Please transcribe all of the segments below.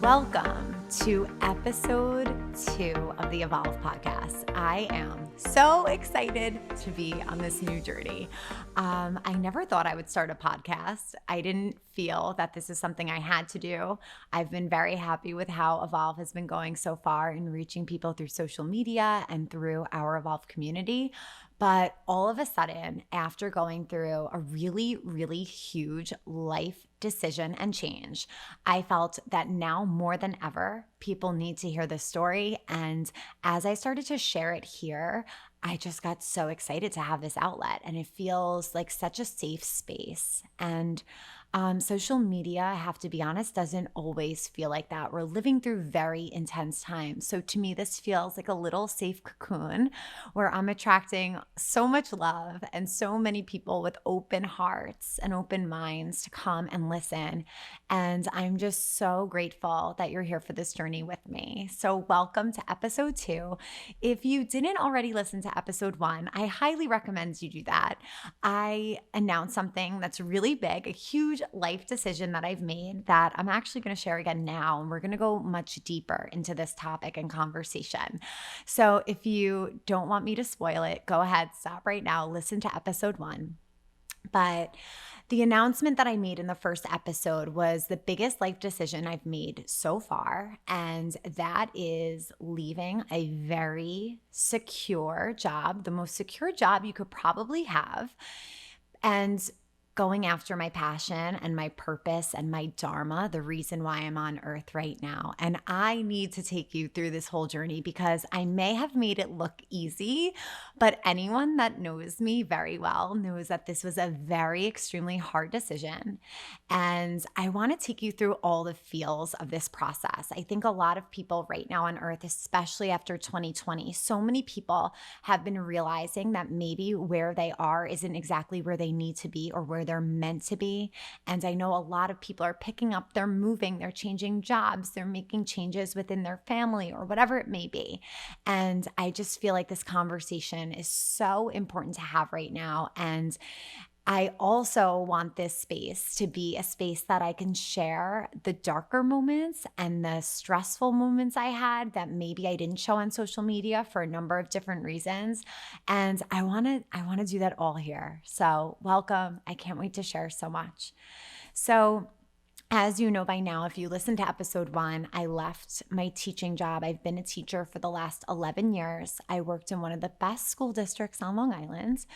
Welcome to episode 2 of the Evolve podcast. I am so excited to be on this new journey. I never thought I would start a podcast. I didn't feel that this is something I had to do. I've been very happy with how Evolve has been going so far in reaching people through social media and through our Evolve community. But all of a sudden, after going through a really, really huge life decision and change, I felt that now more than ever, people need to hear this story. And as I started to share it here, I just got so excited to have this outlet, and it feels like such a safe space. And social media, I have to be honest, doesn't always feel like that. We're living through very intense times. So to me, this feels like a little safe cocoon where I'm attracting so much love and so many people with open hearts and open minds to come and listen. And I'm just so grateful that you're here for this journey with me. So welcome to episode 2. If you didn't already listen to episode 1, I highly recommend you do that. I announced something that's really big, a huge life decision that I've made that I'm actually going to share again now. And we're going to go much deeper into this topic and conversation. So if you don't want me to spoil it, go ahead, stop right now, listen to episode 1. But the announcement that I made in the first episode was the biggest life decision I've made so far, and that is leaving a very secure job, the most secure job you could probably have, and going after my passion and my purpose and my dharma, the reason why I'm on earth right now. And I need to take you through this whole journey because I may have made it look easy, but anyone that knows me very well knows that this was a very extremely hard decision. And I want to take you through all the feels of this process. I think a lot of people right now on earth, especially after 2020, so many people have been realizing that maybe where they are isn't exactly where they need to be or where they're meant to be. And I know a lot of people are picking up, they're moving, they're changing jobs, they're making changes within their family or whatever it may be. And I just feel like this conversation is so important to have right now. And I also want this space to be a space that I can share the darker moments and the stressful moments I had that maybe I didn't show on social media for a number of different reasons. And I want to do that all here. So welcome. I can't wait to share so much. So as you know by now, if you listen to episode 1, I left my teaching job. I've been a teacher for the last 11 years. I worked in one of the best school districts on Long Island.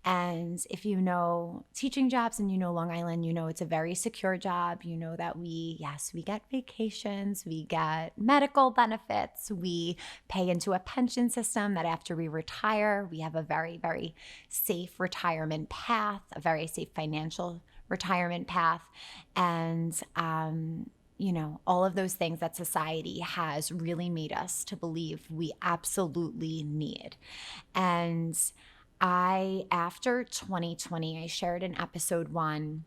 And if you know teaching jobs and you know Long Island, you know it's a very secure job. You know that we get vacations, we get medical benefits, we pay into a pension system that after we retire, we have a very, very safe retirement path, a very safe financial retirement path, and all of those things that society has really made us to believe we absolutely need. And after 2020, I shared in episode 1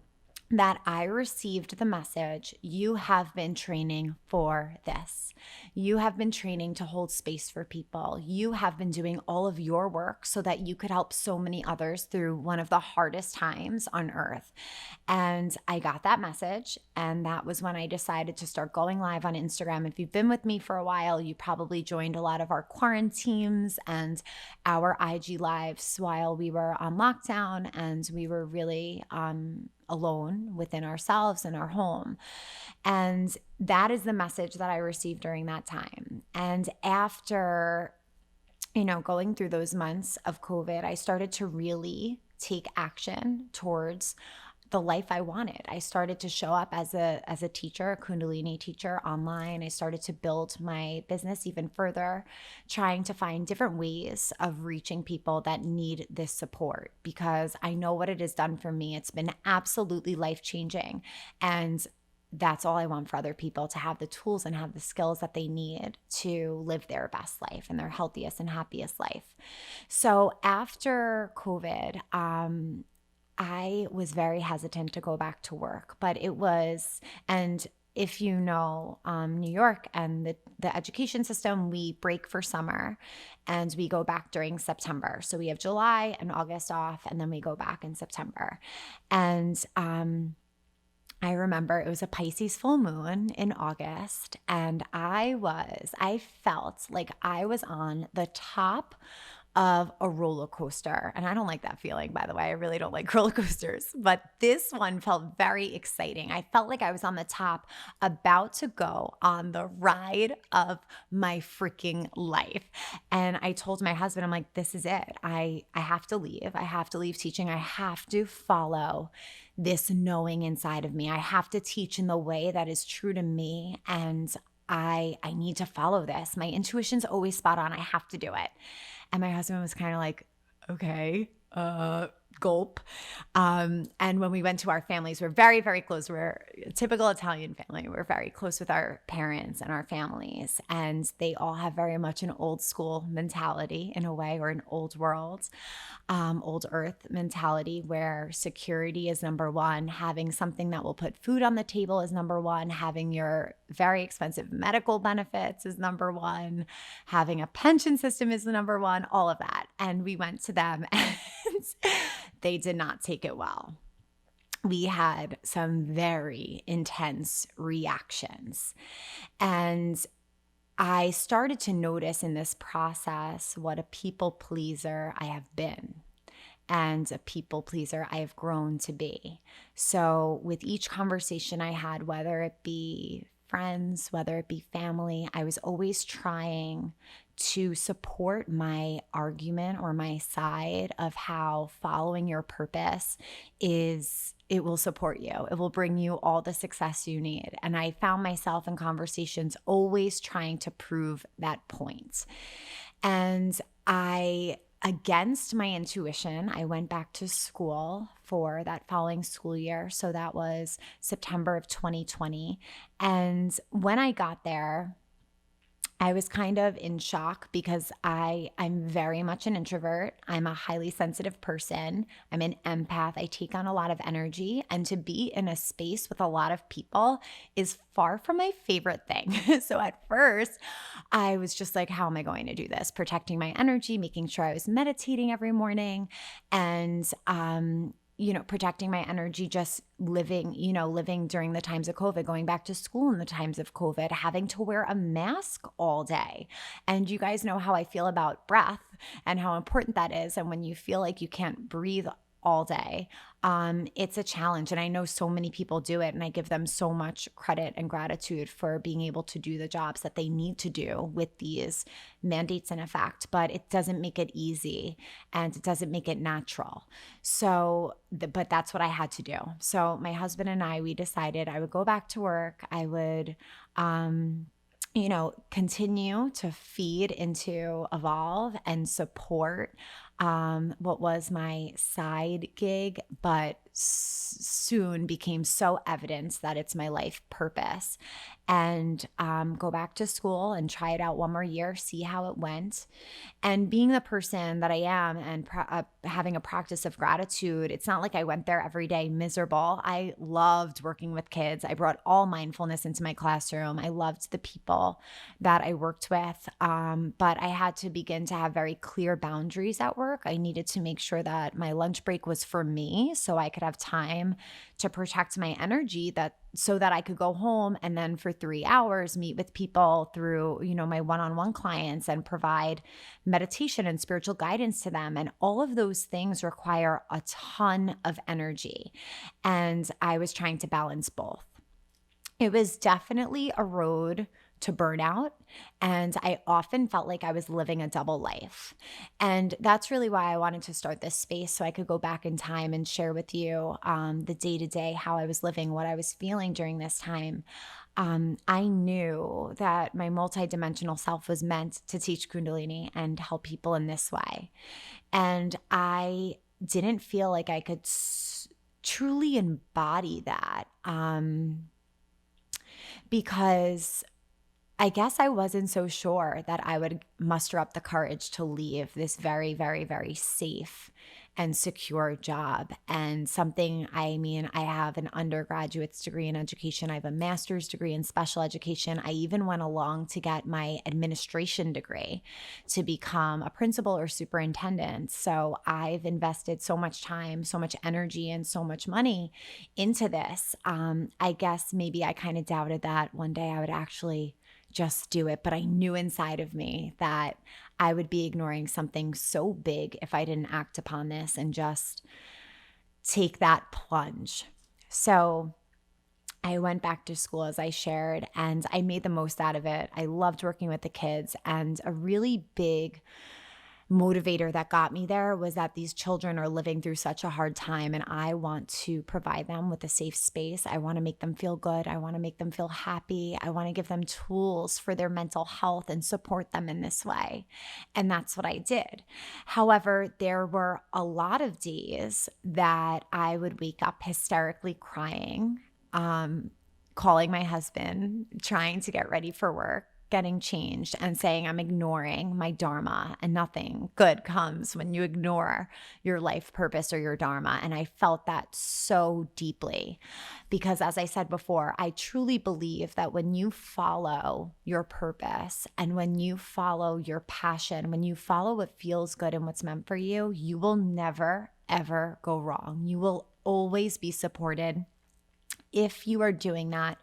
that I received the message, you have been training for this. You have been training to hold space for people. You have been doing all of your work so that you could help so many others through one of the hardest times on earth. And I got that message, and that was when I decided to start going live on Instagram. If you've been with me for a while, you probably joined a lot of our quarantines and our IG lives while we were on lockdown, and we were really alone within ourselves and our home. And that is the message that I received during that time. And after, going through those months of COVID, I started to really take action towards the life I wanted. I started to show up as a teacher, a Kundalini teacher online. I started to build my business even further, trying to find different ways of reaching people that need this support, because I know what it has done for me. It's been absolutely life-changing. And that's all I want for other people, to have the tools and have the skills that they need to live their best life and their healthiest and happiest life. So after COVID, I was very hesitant to go back to work, but and if you know New York and the education system, we break for summer and we go back during September. So we have July and August off, and then we go back in September. And I remember it was a Pisces full moon in August, and I felt like I was on the top of a roller coaster. And I don't like that feeling, by the way. I really don't like roller coasters, but this one felt very exciting. I felt like I was on the top, about to go on the ride of my freaking life. And I told my husband, I'm like, this is it. I have to leave. I have to leave teaching. I have to follow this knowing inside of me. I have to teach in the way that is true to me. And I need to follow this. My intuition's always spot on. I have to do it. And my husband was kind of like, okay, gulp. And when we went to our families, we're very, very close. We're a typical Italian family. We're very close with our parents and our families. And they all have very much an old school mentality in a way, or an old world, old earth mentality, where security is number one. Having something that will put food on the table is number one. Having your very expensive medical benefits is number one. Having a pension system is the number one, all of that. And we went to them and they did not take it well. We had some very intense reactions. And I started to notice in this process what a people pleaser I have been and a people pleaser I have grown to be. So with each conversation I had, whether it be friends, whether it be family, I was always trying to support my argument or my side of how following your purpose it will support you. It will bring you all the success you need. And I found myself in conversations always trying to prove that point. And against my intuition, I went back to school for that following school year. So that was September of 2020. And when I got there, I was kind of in shock because I'm very much an introvert. I'm a highly sensitive person. I'm an empath. I take on a lot of energy, and to be in a space with a lot of people is far from my favorite thing. So at first, I was just like, how am I going to do this? Protecting my energy, making sure I was meditating every morning, and protecting my energy, just living during the times of COVID, going back to school in the times of COVID, having to wear a mask all day. And you guys know how I feel about breath and how important that is. And when you feel like you can't breathe all day, it's a challenge. And I know so many people do it, and I give them so much credit and gratitude for being able to do the jobs that they need to do with these mandates in effect, but it doesn't make it easy and it doesn't make it natural. So, but that's what I had to do. So my husband and we decided I would go back to work. I would, continue to feed into Evolve and support what was my side gig, but soon became so evident that it's my life purpose, and go back to school and try it out one more year, see how it went. And being the person that I am, and having a practice of gratitude, it's not like I went there every day miserable. I loved working with kids. I brought all mindfulness into my classroom. I loved the people that I worked with, but I had to begin to have very clear boundaries at work. I needed to make sure that my lunch break was for me, so I could have time to protect my energy, so that I could go home and then for 3 hours meet with people through, my one-on-one clients, and provide meditation and spiritual guidance to them. And all of those things require a ton of energy. And I was trying to balance both. It was definitely a road to burnout, and I often felt like I was living a double life. And that's really why I wanted to start this space, so I could go back in time and share with you the day-to-day, how I was living, what I was feeling during this time. I knew that my multidimensional self was meant to teach Kundalini and help people in this way. And I didn't feel like I could truly embody that, because I guess I wasn't so sure that I would muster up the courage to leave this very, very, very safe and secure job. And I have an undergraduate's degree in education. I have a master's degree in special education. I even went along to get my administration degree to become a principal or superintendent. So I've invested so much time, so much energy, and so much money into this. I guess maybe I kind of doubted that one day I would actually just do it, but I knew inside of me that I would be ignoring something so big if I didn't act upon this and just take that plunge. So I went back to school, as I shared, and I made the most out of it. I loved working with the kids, and a really big motivator that got me there was that these children are living through such a hard time, and I want to provide them with a safe space. I want to make them feel good. I want to make them feel happy. I want to give them tools for their mental health and support them in this way. And that's what I did. However, there were a lot of days that I would wake up hysterically crying, calling my husband, trying to get ready for work, getting changed, and saying I'm ignoring my dharma, and nothing good comes when you ignore your life purpose or your dharma. And I felt that so deeply because, as I said before, I truly believe that when you follow your purpose and when you follow your passion, when you follow what feels good and what's meant for you, you will never, ever go wrong. You will always be supported if you are doing that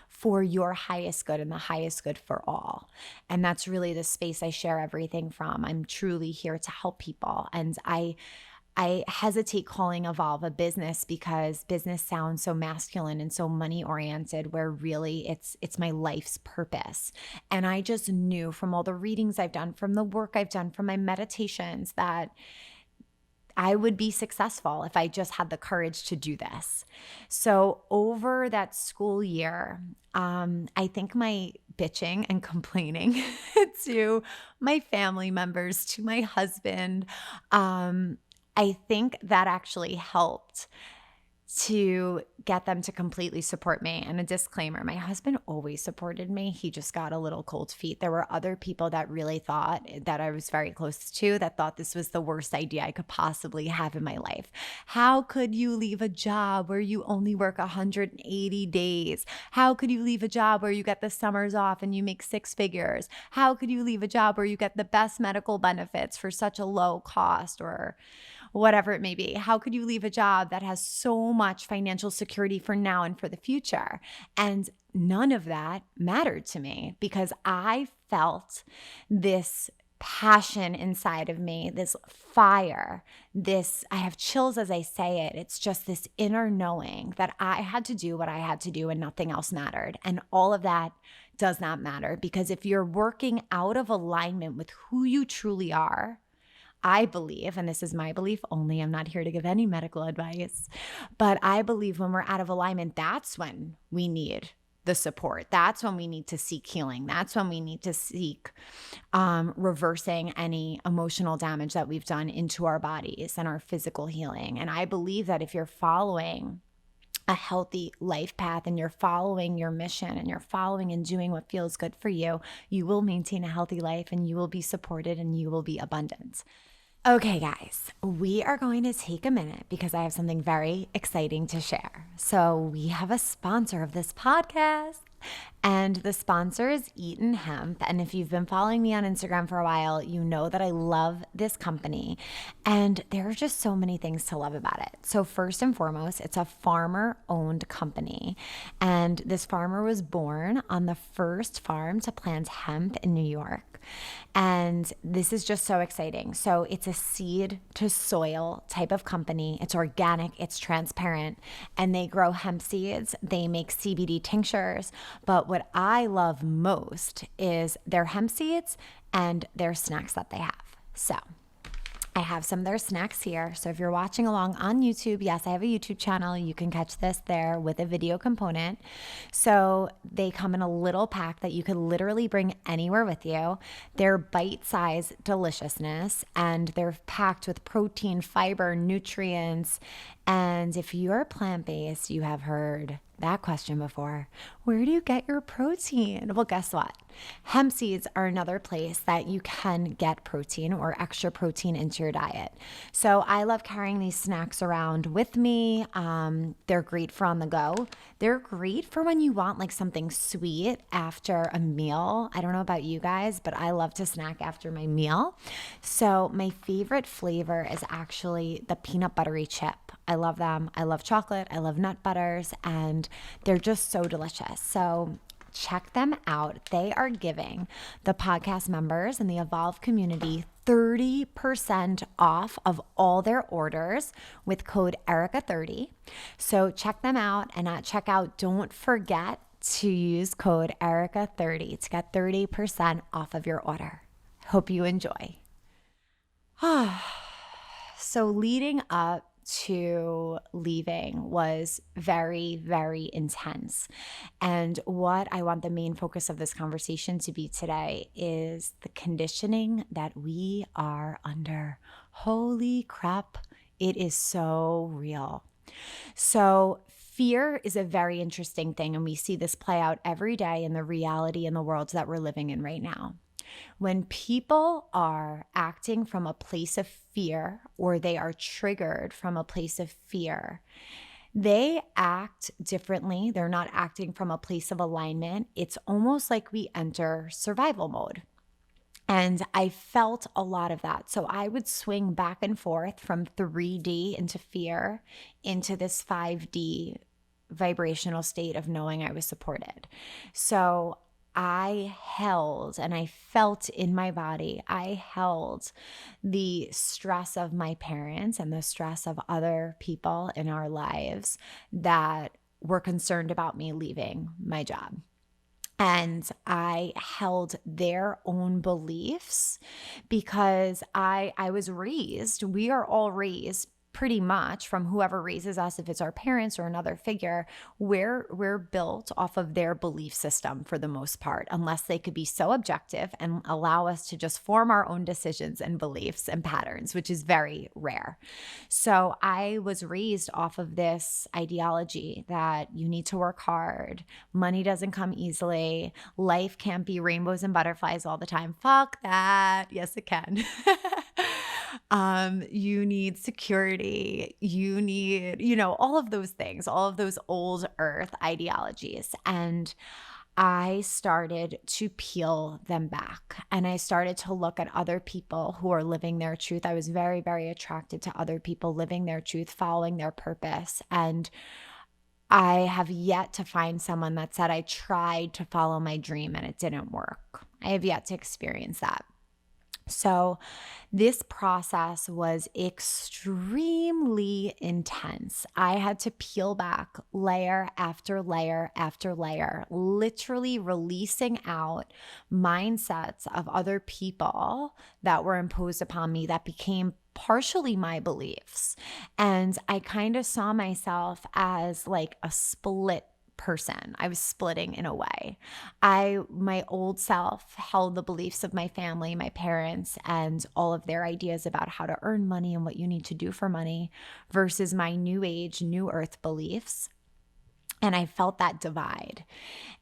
for your highest good and the highest good for all. And that's really the space I share everything from. I'm truly here to help people. And I hesitate calling Evolve a business because business sounds so masculine and so money oriented, where really it's my life's purpose. And I just knew from all the readings I've done, from the work I've done, from my meditations, that I would be successful if I just had the courage to do this. So over that school year, I think my bitching and complaining to my family members, to my husband, I think that actually helped to get them to completely support me. And a disclaimer, my husband always supported me. He just got a little cold feet. There were other people that really thought, that I was very close to, that thought this was the worst idea I could possibly have in my life. How could you leave a job where you only work 180 days? How could you leave a job where you get the summers off and you make six figures? How could you leave a job where you get the best medical benefits for such a low cost, or whatever it may be? How could you leave a job that has so much financial security for now and for the future? And none of that mattered to me because I felt this passion inside of me, this fire, I have chills as I say it. It's just this inner knowing that I had to do what I had to do and nothing else mattered. And all of that does not matter, because if you're working out of alignment with who you truly are, I believe, and this is my belief only, I'm not here to give any medical advice, but I believe when we're out of alignment, that's when we need the support. That's when we need to seek healing. That's when we need to seek reversing any emotional damage that we've done into our bodies and our physical healing. And I believe that if you're following a healthy life path and you're following your mission and you're following and doing what feels good for you, you will maintain a healthy life and you will be supported and you will be abundant. Okay, guys, we are going to take a minute because I have something very exciting to share. So we have a sponsor of this podcast, and the sponsor is Eaton Hemp. And if you've been following me on Instagram for a while, you know that I love this company, and there are just so many things to love about it. So first and foremost, it's a farmer-owned company, and this farmer was born on the first farm to plant hemp in New York. And this is just so exciting. So it's a seed to soil type of company. It's organic, it's transparent, and they grow hemp seeds. They make CBD tinctures. But what I love most is their hemp seeds and their snacks that they have. So I have some of their snacks here. So if you're watching along on YouTube, yes, I have a YouTube channel. You can catch this there with a video component. So they come in a little pack that you could literally bring anywhere with you. They're bite-sized deliciousness, and they're packed with protein, fiber, nutrients. And if you're plant-based, you have heard that question before. Where do you get your protein? Well, guess what? Hemp seeds are another place that you can get protein or extra protein into your diet. So I love carrying these snacks around with me. They're great for on the go. They're great for when you want like something sweet after a meal. I don't know about you guys, but I love to snack after my meal. So my favorite flavor is actually the peanut buttery chip. I love them. I love chocolate. I love nut butters, and they're just so delicious. So check them out. They are giving the podcast members in the Evolve community 30% off of all their orders with code Erica30. So check them out, and at checkout, don't forget to use code Erica30 to get 30% off of your order. Hope you enjoy. So leading up to leaving was very, very intense. And what I want the main focus of this conversation to be today is the conditioning that we are under. Holy crap, it is so real. So fear is a very interesting thing, and we see this play out every day in the reality in the world that we're living in right now. When people are acting from a place of fear, or they are triggered from a place of fear, they act differently. They're not acting from a place of alignment. It's almost like we enter survival mode. And I felt a lot of that. So I would swing back and forth from 3D into fear into this 5D vibrational state of knowing I was supported. So I held, and I felt in my body, I held the stress of my parents and the stress of other people in our lives that were concerned about me leaving my job. And I held their own beliefs because I was raised, we are all raised pretty much from whoever raises us, if it's our parents or another figure, we're built off of their belief system for the most part, unless they could be so objective and allow us to just form our own decisions and beliefs and patterns, which is very rare. So I was raised off of this ideology that you need to work hard, money doesn't come easily, life can't be rainbows and butterflies all the time. Fuck that. Yes, it can. You need security, you need, all of those things, all of those old earth ideologies. And I started to peel them back, and I started to look at other people who are living their truth. I was very, very attracted to other people living their truth, following their purpose. And I have yet to find someone that said, I tried to follow my dream and it didn't work. I have yet to experience that. So this process was extremely intense. I had to peel back layer after layer after layer, literally releasing out mindsets of other people that were imposed upon me that became partially my beliefs. And I kind of saw myself as like a split person. I was splitting in a way. My old self held the beliefs of my family, my parents, and all of their ideas about how to earn money and what you need to do for money, versus my new age, new earth beliefs. And I felt that divide.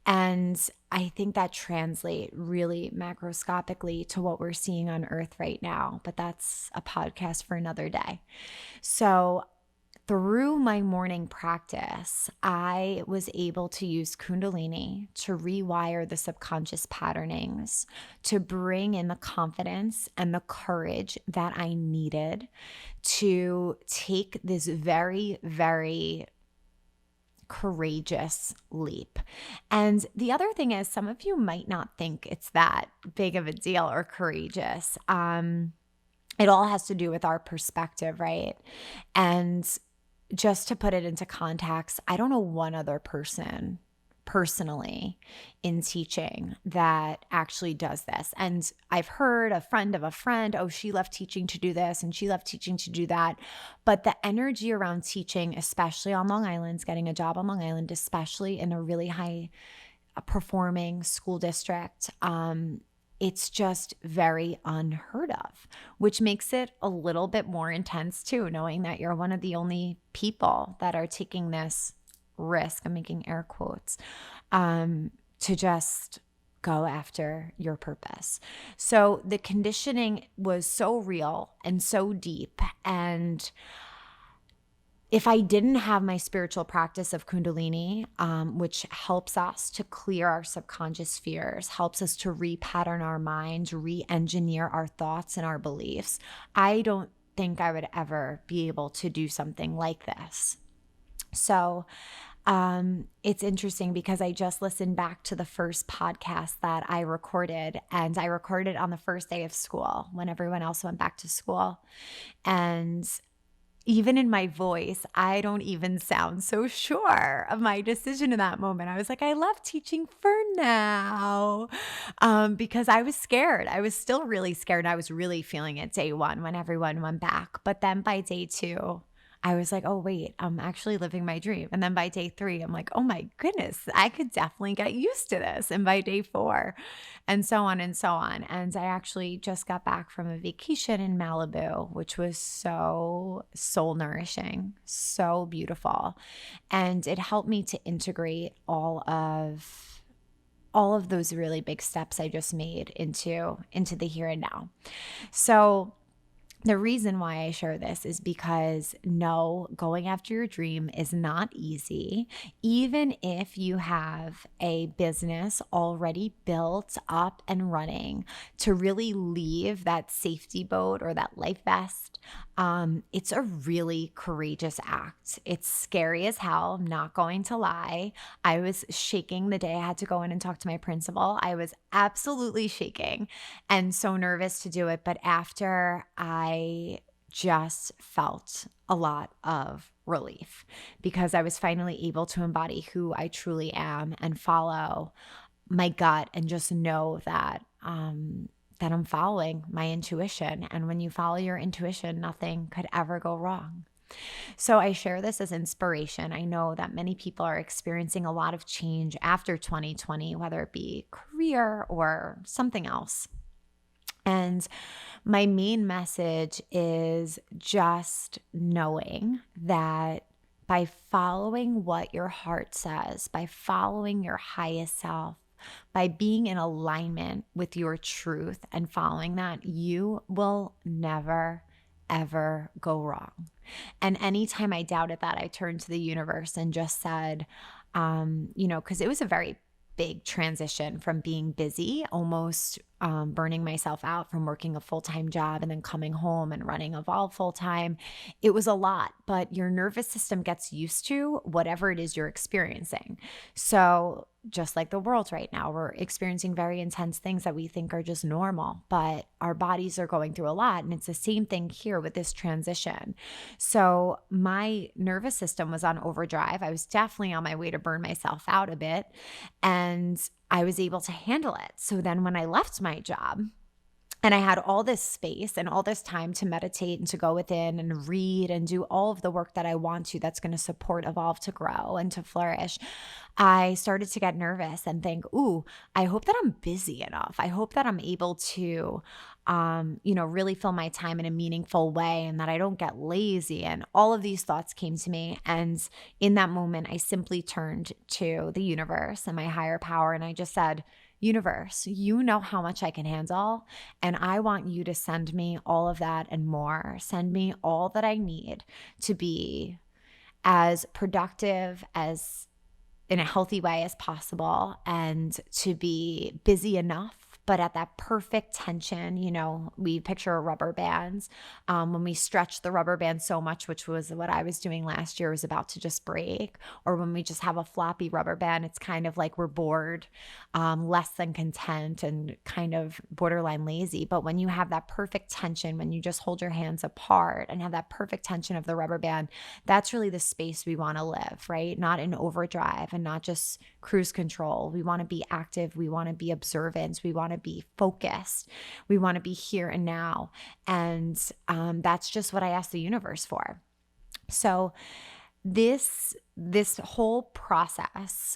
And I think that translates really macroscopically to what we're seeing on earth right now, but that's a podcast for another day. So through my morning practice, I was able to use Kundalini to rewire the subconscious patternings, to bring in the confidence and the courage that I needed to take this very, very courageous leap. And the other thing is, some of you might not think it's that big of a deal or courageous. It all has to do with our perspective, right? And just to put it into context, I don't know one other person personally in teaching that actually does this. And I've heard a friend of a friend, oh, she left teaching to do this and she left teaching to do that. But the energy around teaching, especially on Long Island, getting a job on Long Island, especially in a really high performing school district, it's just very unheard of, which makes it a little bit more intense too, knowing that you're one of the only people that are taking this risk, I'm making air quotes, to just go after your purpose. So the conditioning was so real and so deep. And if I didn't have my spiritual practice of Kundalini, which helps us to clear our subconscious fears, helps us to repattern our minds, re-engineer our thoughts and our beliefs, I don't think I would ever be able to do something like this. So it's interesting because I just listened back to the first podcast that I recorded, and I recorded on the first day of school when everyone else went back to school. And even in my voice, I don't even sound so sure of my decision in that moment. I was like, I love teaching for now, because I was scared. I was still really scared. I was really feeling it day one when everyone went back. But then by day two, I was like, oh, wait, I'm actually living my dream. And then by day three, I'm like, oh my goodness, I could definitely get used to this. And by day four, and so on and so on. And I actually just got back from a vacation in Malibu, which was so soul nourishing, so beautiful. And it helped me to integrate all of those really big steps I just made into the here and now. So the reason why I share this is because no, going after your dream is not easy. Even if you have a business already built up and running, to really leave that safety boat or that life vest, it's a really courageous act. It's scary as hell, I'm not going to lie. I was shaking the day I had to go in and talk to my principal. I was absolutely shaking and so nervous to do it. But after, I just felt a lot of relief because I was finally able to embody who I truly am and follow my gut and just know that that I'm following my intuition. And when you follow your intuition, nothing could ever go wrong. So I share this as inspiration. I know that many people are experiencing a lot of change after 2020, whether it be career or something else. And my main message is just knowing that by following what your heart says, by following your highest self, by being in alignment with your truth and following that, you will never, ever go wrong. And anytime I doubted that, I turned to the universe and just said, because it was a very big transition from being busy, almost burning myself out from working a full-time job and then coming home and running Evolve full-time. It was a lot, but your nervous system gets used to whatever it is you're experiencing. So just like the world right now, we're experiencing very intense things that we think are just normal, but our bodies are going through a lot. And it's the same thing here with this transition. So my nervous system was on overdrive. I was definitely on my way to burn myself out a bit, and I was able to handle it. So then when I left my job, and I had all this space and all this time to meditate and to go within and read and do all of the work that I want to, that's going to support Evolve to grow and to flourish, I started to get nervous and think, ooh, I hope that I'm busy enough. I hope that I'm able to, really fill my time in a meaningful way and that I don't get lazy. And all of these thoughts came to me. And in that moment, I simply turned to the universe and my higher power. And I just said, universe, you know how much I can handle, and I want you to send me all of that and more. Send me all that I need to be as productive as in a healthy way as possible, and to be busy enough, but at that perfect tension. We picture rubber bands. When we stretch the rubber band so much, which was what I was doing last year, was about to just break. Or when we just have a floppy rubber band, it's kind of like we're bored, less than content, and kind of borderline lazy. But when you have that perfect tension, when you just hold your hands apart and have that perfect tension of the rubber band, that's really the space we want to live, right? Not in overdrive and not just cruise control. We want to be active. We want to be observant. We want to be focused. We want to be here and now. And that's just what I asked the universe for. So this whole process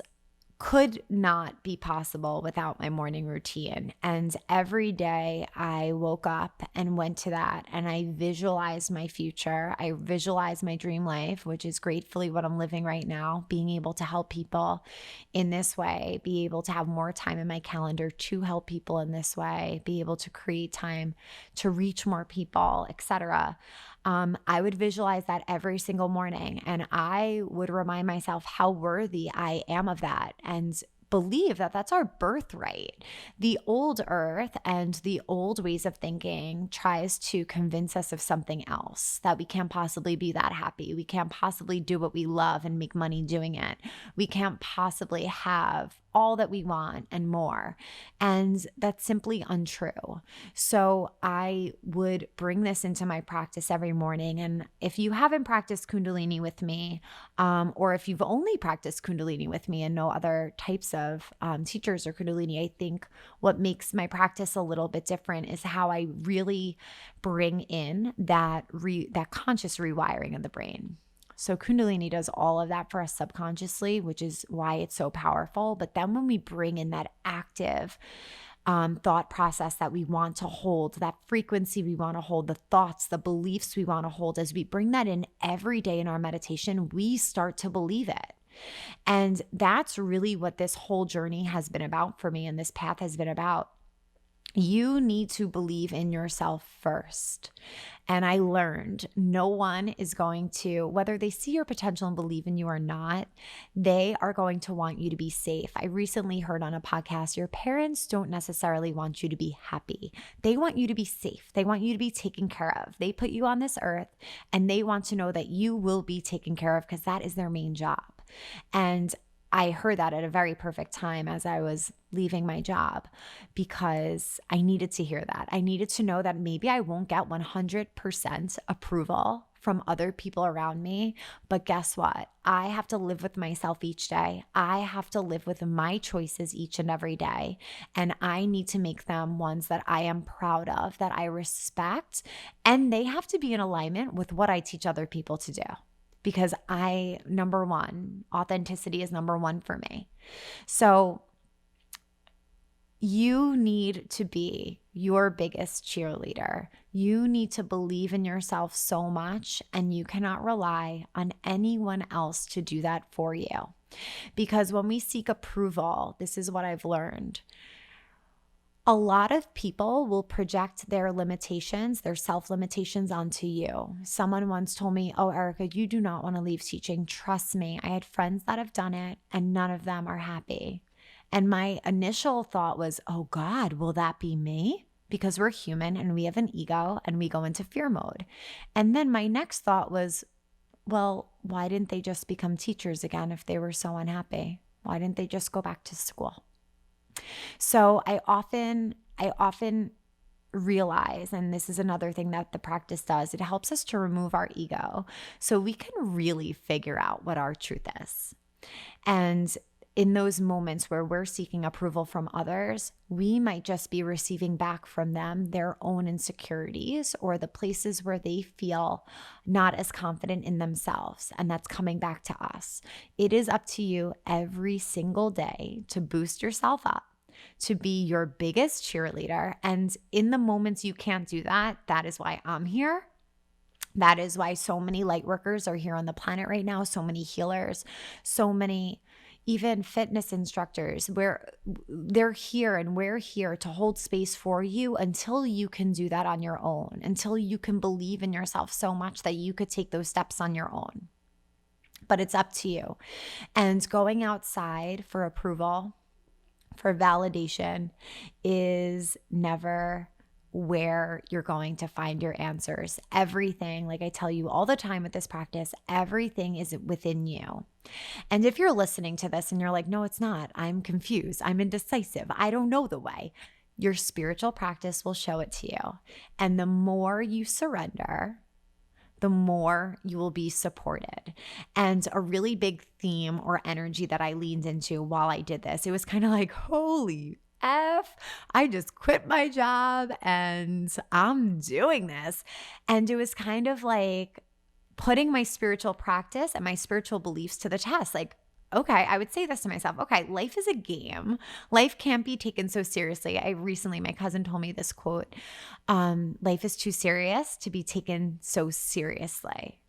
could not be possible without my morning routine. And every day I woke up and went to that, and I visualized my future. I visualized my dream life, which is gratefully what I'm living right now, being able to help people in this way, be able to have more time in my calendar to help people in this way, be able to create time to reach more people, etc. I would visualize that every single morning, and I would remind myself how worthy I am of that, and believe that that's our birthright. The old earth and the old ways of thinking tries to convince us of something else, that we can't possibly be that happy. We can't possibly do what we love and make money doing it. We can't possibly have all that we want and more. And that's simply untrue. So I would bring this into my practice every morning. And if you haven't practiced Kundalini with me, or if you've only practiced Kundalini with me and no other types of teachers or Kundalini, I think what makes my practice a little bit different is how I really bring in that conscious rewiring of the brain. So Kundalini does all of that for us subconsciously, which is why it's so powerful. But then when we bring in that active thought process that we want to hold, that frequency we want to hold, the thoughts, the beliefs we want to hold, as we bring that in every day in our meditation, we start to believe it. And that's really what this whole journey has been about for me, and this path has been about. You need to believe in yourself first. And I learned no one is going to, whether they see your potential and believe in you or not, they are going to want you to be safe. I recently heard on a podcast, your parents don't necessarily want you to be happy. They want you to be safe. They want you to be taken care of. They put you on this earth and they want to know that you will be taken care of, because that is their main job. And I heard that at a very perfect time as I was leaving my job, because I needed to hear that. I needed to know that maybe I won't get 100% approval from other people around me, but guess what? I have to live with myself each day. I have to live with my choices each and every day, and I need to make them ones that I am proud of, that I respect, and they have to be in alignment with what I teach other people to do. Because number one, authenticity is number one for me. So you need to be your biggest cheerleader. You need to believe in yourself so much, and you cannot rely on anyone else to do that for you. Because when we seek approval, this is what I've learned. A lot of people will project their limitations, their self-limitations onto you. Someone once told me, "Oh, Erica, you do not want to leave teaching. Trust me. I had friends that have done it and none of them are happy." And my initial thought was, oh God, will that be me? Because we're human and we have an ego and we go into fear mode. And then my next thought was, well, why didn't they just become teachers again if they were so unhappy? Why didn't they just go back to school? So I often realize, and this is another thing that the practice does, it helps us to remove our ego so we can really figure out what our truth is. And in those moments where we're seeking approval from others, we might just be receiving back from them their own insecurities or the places where they feel not as confident in themselves, and that's coming back to us. It is up to you every single day to boost yourself up, to be your biggest cheerleader. And in the moments you can't do that, that is why I'm here. That is why so many light workers are here on the planet right now, so many healers, so many even fitness instructors, where they're here, and we're here to hold space for you until you can do that on your own, until you can believe in yourself so much that you could take those steps on your own. But it's up to you. And going outside for approval, for validation, is never where you're going to find your answers. Everything, like I tell you all the time with this practice, everything is within you. And if you're listening to this and you're like, no, it's not, I'm confused, I'm indecisive, I don't know the way, your spiritual practice will show it to you. And the more you surrender, the more you will be supported. And a really big theme or energy that I leaned into while I did this, it was kind of like, holy F, I just quit my job and I'm doing this. And it was kind of like putting my spiritual practice and my spiritual beliefs to the test. Like, okay, I would say this to myself, okay, life is a game. Life can't be taken so seriously. My cousin told me this quote, life is too serious to be taken so seriously.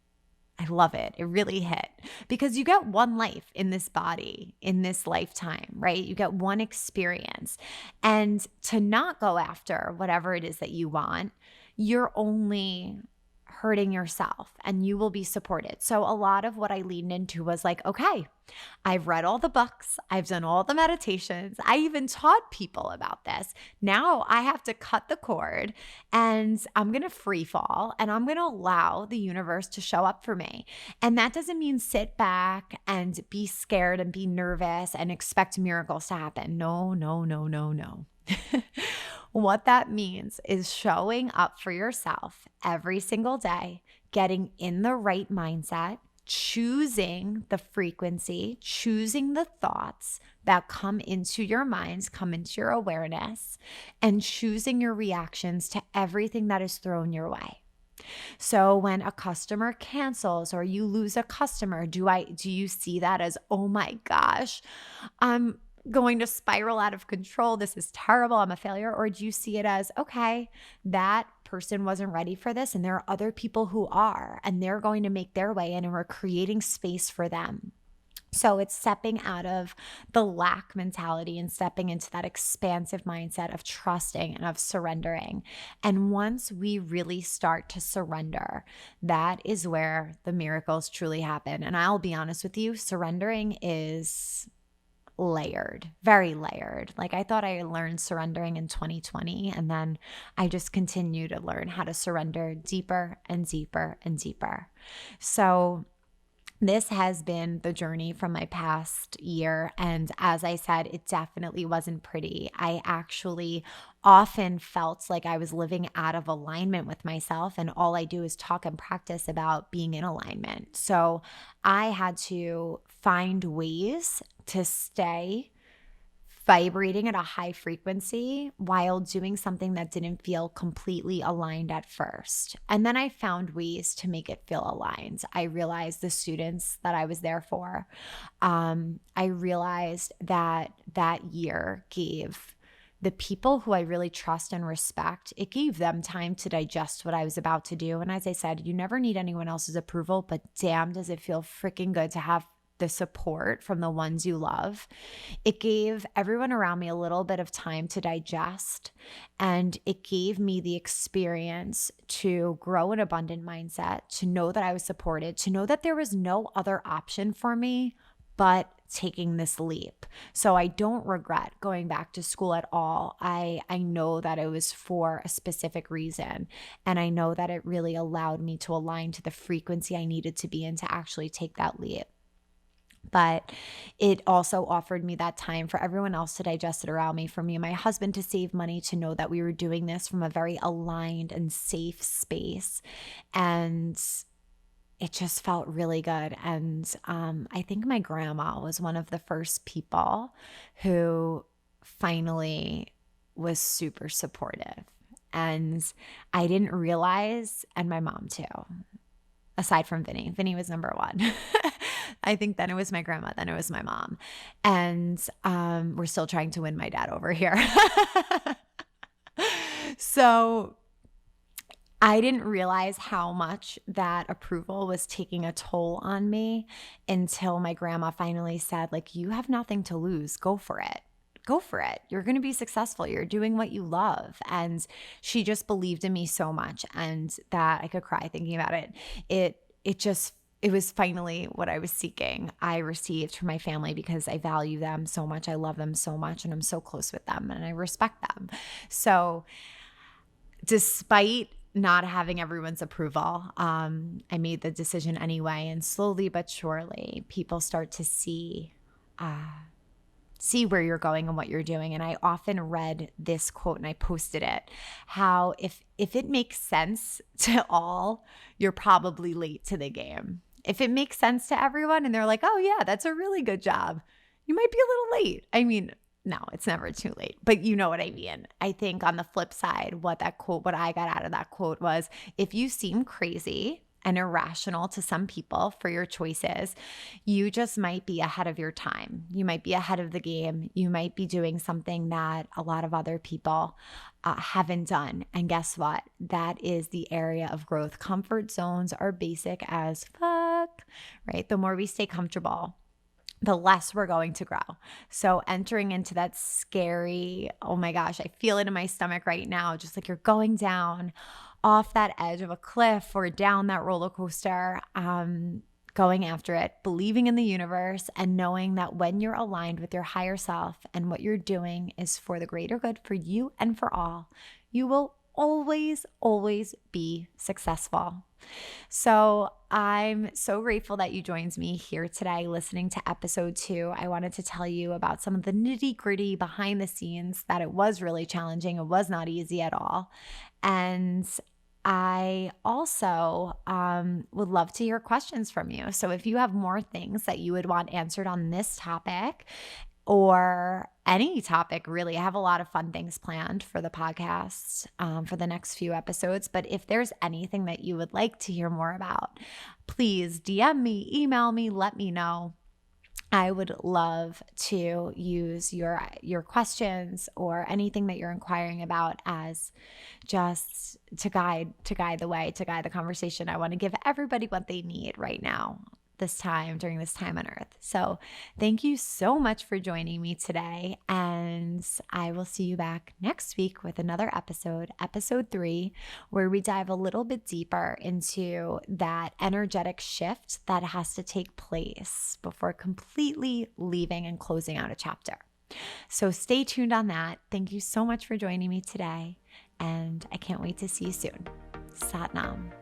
I love it. It really hit because you get one life in this body, in this lifetime, right? You get one experience. And to not go after whatever it is that you want, you're only hurting yourself and you will be supported. So a lot of what I leaned into was like, okay, I've read all the books, I've done all the meditations, I even taught people about this. Now I have to cut the cord and I'm going to free fall and I'm going to allow the universe to show up for me. And that doesn't mean sit back and be scared and be nervous and expect miracles to happen. No, no, no, no, no. What that means is showing up for yourself every single day, getting in the right mindset, choosing the frequency, choosing the thoughts that come into your minds, come into your awareness, and choosing your reactions to everything that is thrown your way. So when a customer cancels or you lose a customer, do you see that as, oh my gosh, I'm going to spiral out of control, this is terrible, I'm a failure? Or do you see it as, okay, that person wasn't ready for this and there are other people who are, and they're going to make their way in and we're creating space for them? So it's stepping out of the lack mentality and stepping into that expansive mindset of trusting and of surrendering. And once we really start to surrender, that is where the miracles truly happen. And I'll be honest with you, surrendering is layered, very layered. Like I thought I learned surrendering in 2020, and then I just continue to learn how to surrender deeper and deeper and deeper. So this has been the journey from my past year. And as I said, it definitely wasn't pretty. I actually often felt like I was living out of alignment with myself. And all I do is talk and practice about being in alignment. So I had to find ways to stay vibrating at a high frequency while doing something that didn't feel completely aligned at first. And then I found ways to make it feel aligned. I realized the students that I was there for. I realized that year gave the people who I really trust and respect, it gave them time to digest what I was about to do. And as I said, you never need anyone else's approval, but damn, does it feel freaking good to have the support from the ones you love. It gave everyone around me a little bit of time to digest, and it gave me the experience to grow an abundant mindset, to know that I was supported, to know that there was no other option for me but taking this leap. So I don't regret going back to school at all. I know that it was for a specific reason, and I know that it really allowed me to align to the frequency I needed to be in to actually take that leap. But it also offered me that time for everyone else to digest it around me, for me and my husband to save money, to know that we were doing this from a very aligned and safe space. And it just felt really good. And I think my grandma was one of the first people who finally was super supportive. And I didn't realize, and my mom too, aside from Vinny. Vinny was number one. I think then it was my grandma, then it was my mom. And we're still trying to win my dad over here. So I didn't realize how much that approval was taking a toll on me until my grandma finally said, like, you have nothing to lose. Go for it. Go for it. You're going to be successful. You're doing what you love. And she just believed in me so much, and that I could cry thinking about it. It was finally what I was seeking. I received from my family because I value them so much. I love them so much, and I'm so close with them, and I respect them. So despite not having everyone's approval, I made the decision anyway. And slowly but surely, people start to see where you're going and what you're doing. And I often read this quote, and I posted it, how if it makes sense to all, you're probably late to the game. If it makes sense to everyone and they're like, oh yeah, that's a really good job, you might be a little late. I mean, no, it's never too late, but you know what I mean. I think on the flip side, what I got out of that quote was, if you seem crazy and irrational to some people for your choices. You just might be ahead of your time. You might be ahead of the game. You might be doing something that a lot of other people haven't done. And guess what? That is the area of growth. Comfort zones are basic as fuck, right? The more we stay comfortable, the less we're going to grow. So entering into that scary, oh my gosh, I feel it in my stomach right now, just like you're going down off that edge of a cliff or down that roller coaster, going after it, believing in the universe, and knowing that when you're aligned with your higher self and what you're doing is for the greater good for you and for all, you will always, always be successful. So I'm so grateful that you joined me here today listening to episode 2. I wanted to tell you about some of the nitty gritty behind the scenes, that it was really challenging. It was not easy at all. And I also would love to hear questions from you. So if you have more things that you would want answered on this topic, or any topic, really. I have a lot of fun things planned for the podcast for the next few episodes. But if there's anything that you would like to hear more about, please DM me, email me, let me know. I would love to use your questions or anything that you're inquiring about as just to guide the way, to guide the conversation. I want to give everybody what they need right now, during this time on earth. So thank you so much for joining me today. And I will see you back next week with another episode 3, where we dive a little bit deeper into that energetic shift that has to take place before completely leaving and closing out a chapter. So stay tuned on that. Thank you so much for joining me today. And I can't wait to see you soon. Sat Nam.